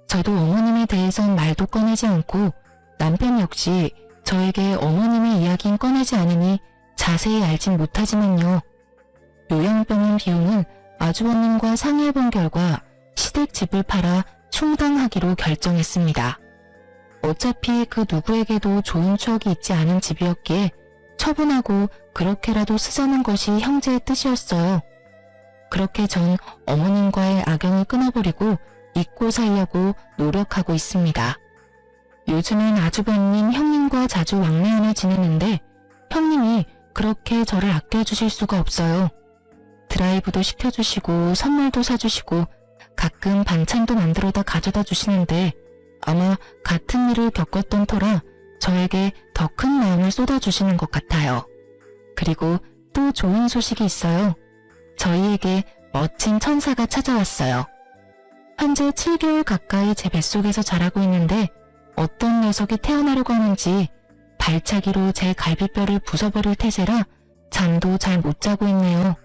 저도 어머님에 대해선 말도 꺼내지 않고 남편 역시 저에게 어머님의 이야기는 꺼내지 않으니 자세히 알진 못하지만요. 요양병원 비용은 아주버님과 상의해본 결과 시댁 집을 팔아 충당하기로 결정했습니다. 어차피 그 누구에게도 좋은 추억이 있지 않은 집이었기에 처분하고 그렇게라도 쓰자는 것이 형제의 뜻이었어요. 그렇게 전 어머님과의 악연을 끊어버리고 잊고 살려고 노력하고 있습니다. 요즘은 아주버님 형님과 자주 왕래연을 지내는데 형님이 그렇게 저를 아껴주실 수가 없어요. 드라이브도 시켜주시고 선물도 사주시고 가끔 반찬도 만들어다 가져다 주시는데 아마 같은 일을 겪었던 터라 저에게 더 큰 마음을 쏟아주시는 것 같아요. 그리고 또 좋은 소식이 있어요. 저희에게 멋진 천사가 찾아왔어요. 현재 7개월 가까이 제 뱃속에서 자라고 있는데 어떤 녀석이 태어나려고 하는지 발차기로 제 갈비뼈를 부숴버릴 태세라 잠도 잘 못 자고 있네요.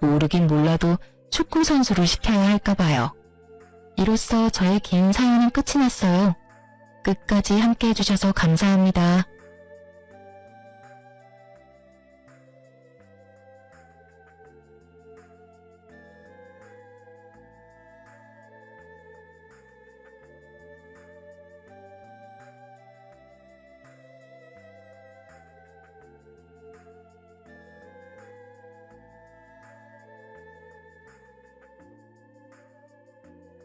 모르긴 몰라도 축구 선수를 시켜야 할까봐요. 이로써 저의 긴 사연은 끝이 났어요. 끝까지 함께 해주셔서 감사합니다.